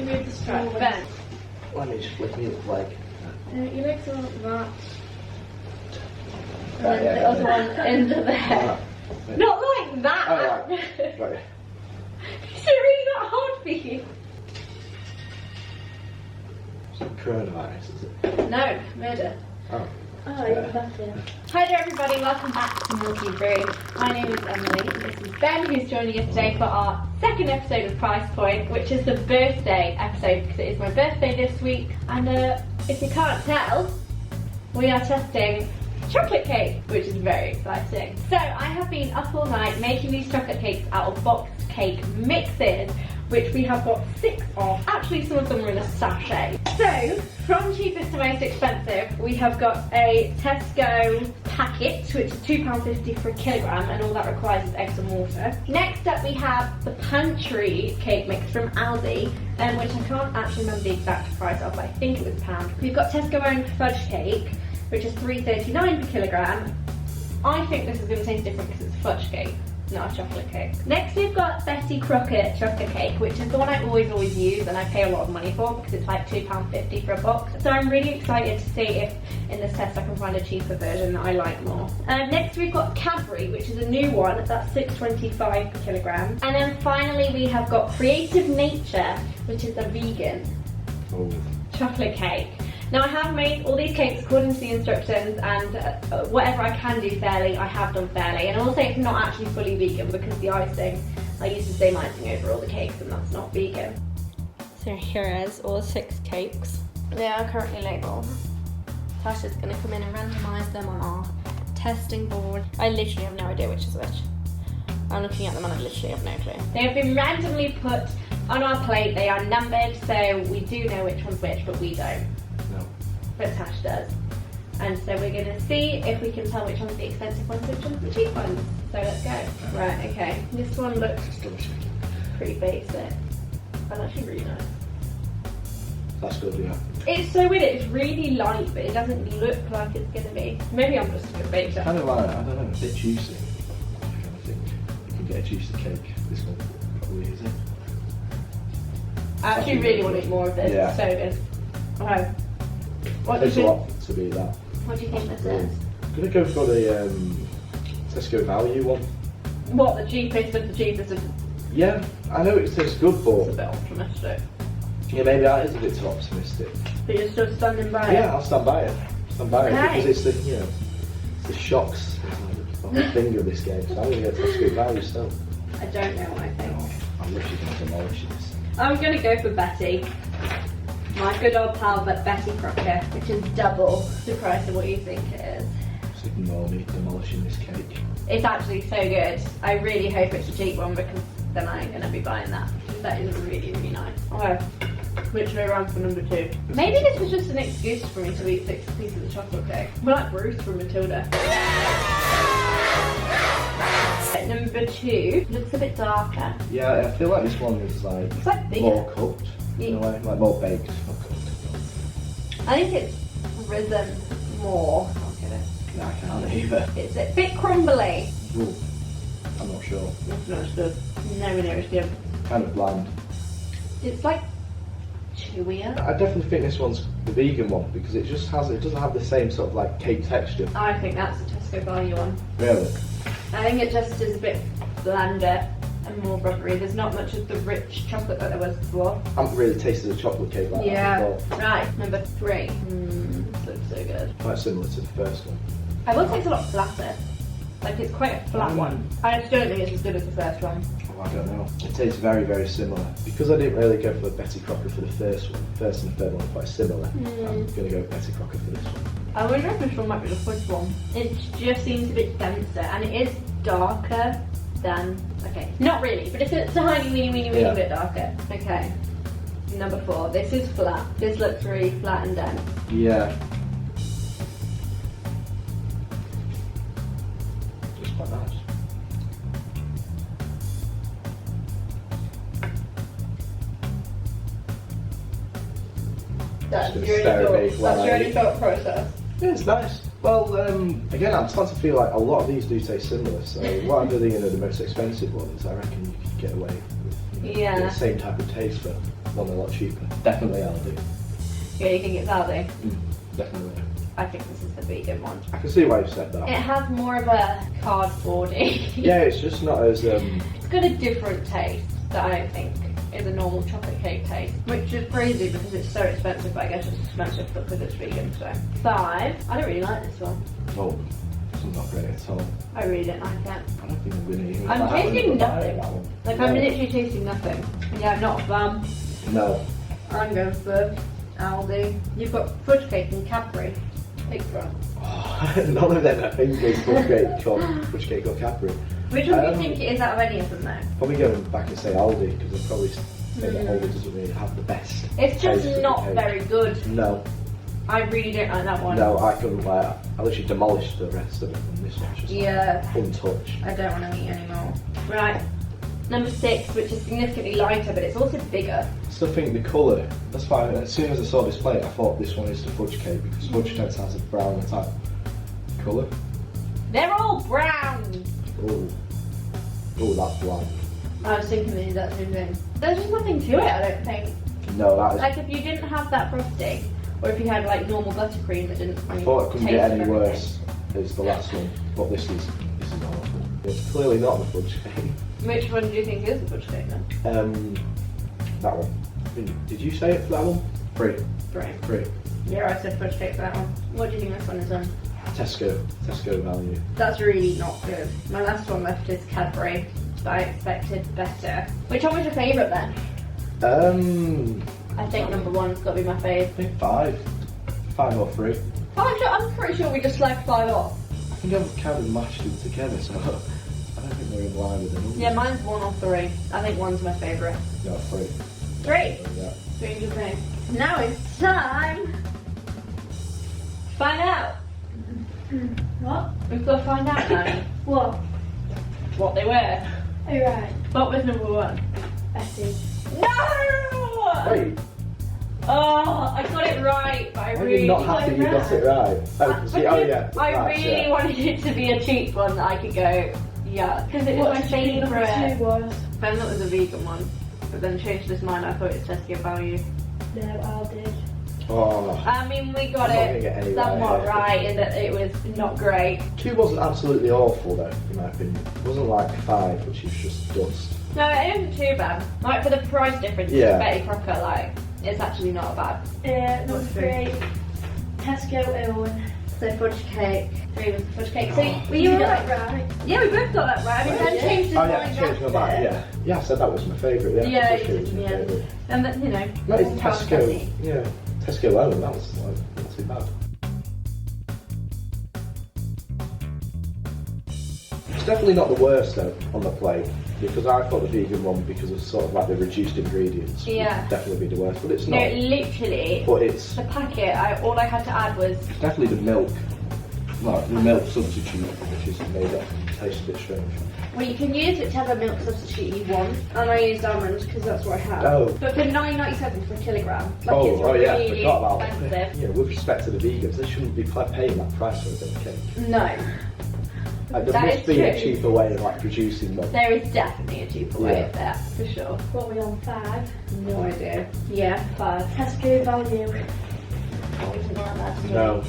move the strap. Ben. Let me just lift me the leg. Your legs are like that. And Right, then yeah, the other one into there. Right. Not like that! Oh, right. Right. Is it really not hard for you? It's not coronavirus, is it? No, murder. Oh. Oh, you're better. Hi there everybody, welcome back to MilkyBrew. My name is Emily, and this is Ben who's joining us today for our second episode of PricePoint, which is the birthday episode because it is my birthday this week. And if you can't tell, we are testing chocolate cake, which is very exciting. So I have been up all night making these chocolate cakes out of boxed cake mixes, which we have got 6 of. Actually, some of them are in a sachet. So, from cheapest to most expensive, we have got a Tesco packet, which is £2.50 for a kilogram, and all that requires is eggs and water. Next up, we have the pantry cake mix from Aldi, which I can't actually remember the exact price of, but I think it was £1. We've got Tesco owned fudge cake, which is £3.39 per kilogram. I think this is going to taste different because it's fudge cake, not a chocolate cake. Next we've got Betty Crocker chocolate cake, which is the one I always use and I pay a lot of money for because it's like £2.50 for a box. So I'm really excited to see if in this test I can find a cheaper version that I like more. Next we've got Cadbury, which is a new one, that's £6.25 per kilogram. And then finally we have got Creative Nature, which is a vegan chocolate cake. Now I have made all these cakes according to the instructions, and whatever I can do fairly, I have done fairly. And also it's not actually fully vegan because the icing, I use the same icing over all the cakes and that's not vegan. So here is all 6 cakes. They are currently labelled. Tasha's going to come in and randomise them on our testing board. I literally have no idea which is which. I'm looking at them and I literally have no clue. They have been randomly put on our plate. They are numbered, so we do know which one's which, but we don't. But Tash does. And so we're going to see if we can tell which one's the expensive ones, which one's the cheap ones. So let's go. Right, okay. This one looks pretty basic. But actually really nice. That's good, yeah. It's so weird, it's really light, but it doesn't look like it's going to be. Maybe I'm just a bit basic. Kind of like, I don't know, a bit juicy. I think you can get a juicy cake. This one probably is it. I actually really want to eat more of this. Yeah. It's so good. Okay. What do you There's a think? lot to be that. What do you think this is? I'm going to go for the Tesco value one. What, the cheapest of the cheapest of the... Yeah, I know it tastes good, It's a but bit optimistic. yeah, maybe that is a bit too optimistic. But you're still standing by it? Yeah, I'll stand by it. Stand by it Okay. because it's the, you know, it's the shocks of the finger of this game. So I'm going to go Tesco value still. I don't know what I think. Oh, I'm literally going to demolish this. I'm going to go for Betty. My good old pal, but Betty Crocker, which is double the price of what you think it is. Just ignore me demolishing this cake. It's actually so good. I really hope it's a cheap one because then I'm going to be buying that. That is really, really nice. Okay, which way around for number 2? Maybe this was just an excuse for me to eat 6 pieces of chocolate cake. We're like Bruce from Matilda. Number 2 looks a bit darker. Yeah, I feel like this one is like, It's like bigger. more cooked in a way, like more baked, not cooked. I think it's risen more. I'll get it. No, I can't either. It's a bit crumbly. Ooh, I'm not sure. It's not as good. Nowhere near as good. Kind of bland. It's like chewier. I definitely think this one's the vegan one because it just has, it doesn't have the same sort of like cake texture. I think that's the Tesco value one. Really? I think it just is a bit blander and more rubbery. There's not much of the rich chocolate that there was before. I haven't really tasted a chocolate cake like that before. Right, number 3. This looks so good. Quite similar to the first one. I will say it's a lot flatter. Like it's quite a flat one. I just don't think it's as good as the first one. Oh, I don't know. It tastes very, very similar. Because I didn't really go for Betty Crocker for the first one. First and the third one are quite similar. I'm going to go Betty Crocker for this one. I wonder if this one might be the first one. It just seems a bit denser and it is darker than... Okay, not really, but it's a tiny, weeny bit darker. Okay, number 4. This is flat. This looks really flat and dense. Yeah. It's quite nice. That's Just your gonna stare at me only while I eat. thought process. Yeah, it's nice. Well, again, I'm starting to feel like a lot of these do taste similar. So whatever the most expensive ones, I reckon you could get away with the same type of taste for one a lot cheaper. Definitely Aldi. Yeah, you think it's Aldi? Definitely. I think this is the vegan one. I can see why you said that. It has more of a cardboardy. Yeah, it's just not as It's got a different taste that I don't think is a normal chocolate cake taste, which is crazy because it's so expensive, but I guess it's expensive because it's vegan, so. 5. I don't really like this one. oh, it's not great at all. I really don't like it. I don't think I'm gonna even. I'm tasting nothing. That one. Like, No. I'm literally tasting nothing. Yeah, I'm not a fan. No. I'm going for Aldi. You've got fudge cake and Cadbury. Take from. Oh, none of them I think is fudge cake or Cadbury. Which one do you think it is out of any of them though? Probably going back and say Aldi because I'd probably say that Aldi doesn't really have the best. It's taste just of not the cake. very good. No. I really don't like that one. No, I couldn't like. I literally demolished the rest of it, and this one's just Yeah. untouched. I don't want to eat anymore. Right. Number 6, which is significantly lighter, but it's also bigger. Still think the colour, that's fine. As soon as I saw this plate, I thought this one is the fudge cake because fudge tends to have a brown type colour. They're all brown. Oh, that's bland. I was thinking the exact same thing. There's just nothing to it, I don't think. No, that is. Like, if you didn't have that frosting, or if you had like normal buttercream that didn't. I thought it couldn't get any worse. Is the last one, but this is awful. It's clearly not the fudge cake. Which one do you think is the fudge cake then? That one. Did you say it for that one? 3. Right. 3. Yeah, I said fudge cake for that one. What do you think this one is on? Tesco value. That's really not good. My last one left is Cadbury, but I expected better. Which one was your favourite then? I think number 1's got to be my fave. I think 5. 5 or 3. I'm pretty sure we just slagged 5 off. I think I've kind of mashed them together, so I don't think they're in line with them. Yeah, mine's 1 or 3. I think 1's my favourite. No, 3. 3. Yeah. 3 good thing. Now it's time to find out. What? We've got to find out now. What they were. Oh, right. What was number 1? Betty. No! Wait, Oh, I got it right, but I are really you not happy you got it right? Oh, see, oh yeah. I right, really yeah. wanted it to be a cheap one that I could go, yeah, because it was my favourite. Number 2 was? Ben thought it was a vegan one, but then changed his mind. I thought it was Tesco value. No, Aldi. Oh, I mean, we got I'm not gonna get it any somewhat right right in that it was not great. 2 wasn't absolutely awful though, in my opinion. It wasn't like 5, which is just dust. No, it isn't too bad. Like for the price difference, Yeah. Betty Crocker, like it's actually not bad. Number 3, Tesco Owen. So fudge cake. 3 was the fudge cake. So Oh. were you got right? that right? Yeah, we both got that right. I mean, Oh, Ben yeah. changed his Oh yeah, mind changed my after. mind, yeah. Yeah, I said that was my favourite, yeah. Yeah, Fudge you cake did was in my the end. favourite. And then, you know, No, it's £1.70. Tesco. Yeah, Tesco Owen, that was like, not too bad. It's definitely not the worst though on the plate because I thought the vegan one, because of sort of like the reduced ingredients, Yeah. would definitely be the worst, but it's No, not. literally, But it's the packet, all I had to add was, definitely the milk, like the milk substitute, which is made up taste a bit strange. well, you can use whichever milk substitute you want, and I used almond because that's what I have. Oh. But for $9.97 per kilogram, like it's Oh yeah, I really forgot about expensive. that. Yeah, with respect to the vegans, they shouldn't be paying that price for a bit of cake. No, Like, there That must is be a true. cheaper way of like producing them. there is definitely a cheaper way Yeah. of that, for sure. What are we on? 5. No idea. Yeah, 5. Tesco value. No,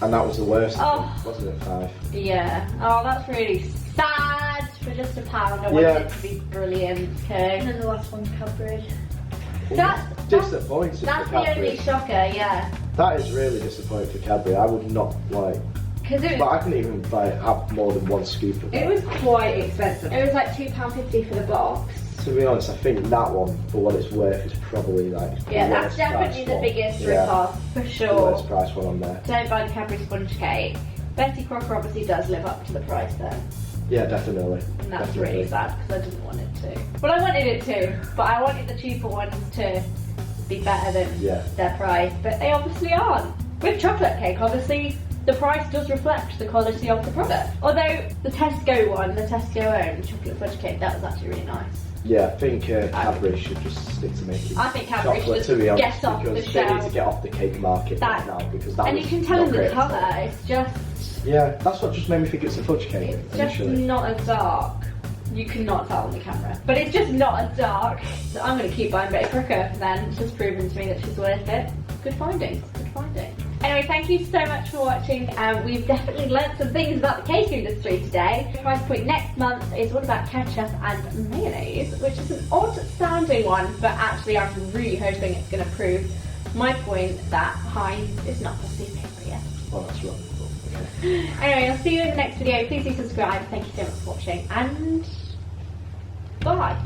and that was the worst, Oh. wasn't it? 5. Yeah. Oh, that's really sad for just £1. I want Yeah. it to be brilliant. And Okay. then the last one's Cadbury. That's disappointing That's for the Cadbury. only shocker, yeah. That is really disappointing for Cadbury. I would not like. Because it But was I couldn't even like have more than 1 scoop of that. It was quite expensive. It was like £2.50 for the box. To be honest, I think that one, for what it's worth, is probably like Yeah, the that's worst definitely priced the one. biggest Yeah, rip-off, for the sure. worst price one on there. Don't buy the Cadbury sponge cake. Betty Crocker obviously does live up to the price though. Yeah, definitely. And that's Definitely. really sad because I didn't want it to. Well, I wanted it to, but I wanted the cheaper ones to be better than Yeah. their price, but they obviously aren't. With chocolate cake, obviously, the price does reflect the quality of the product. Although the Tesco one, the Tesco own chocolate fudge cake, that was actually really nice. Yeah, I think Cadbury should just stick to making I think Cadbury should chocolate, just to be honest, get off the because they need shelf. to get off the cake market That- right now, because that And was you can tell not in the great at all. colour, it's just Yeah, that's what just made me think it's a fudge cake It's just initially. not as dark. You cannot tell on the camera, but it's just not as dark. So I'm going to keep buying Betty Crocker then. It's just proven to me that she's worth it. Good findings, good findings. Anyway, thank you so much for watching. We've definitely learnt some things about the cake industry today. Price Point next month is all about ketchup and mayonnaise, which is an odd sounding one, but actually I'm really hoping it's going to prove my point that Heinz is not pussy period. Oh, that's right. Anyway, I'll see you in the next video. Please do subscribe. Thank you so much for watching, and bye.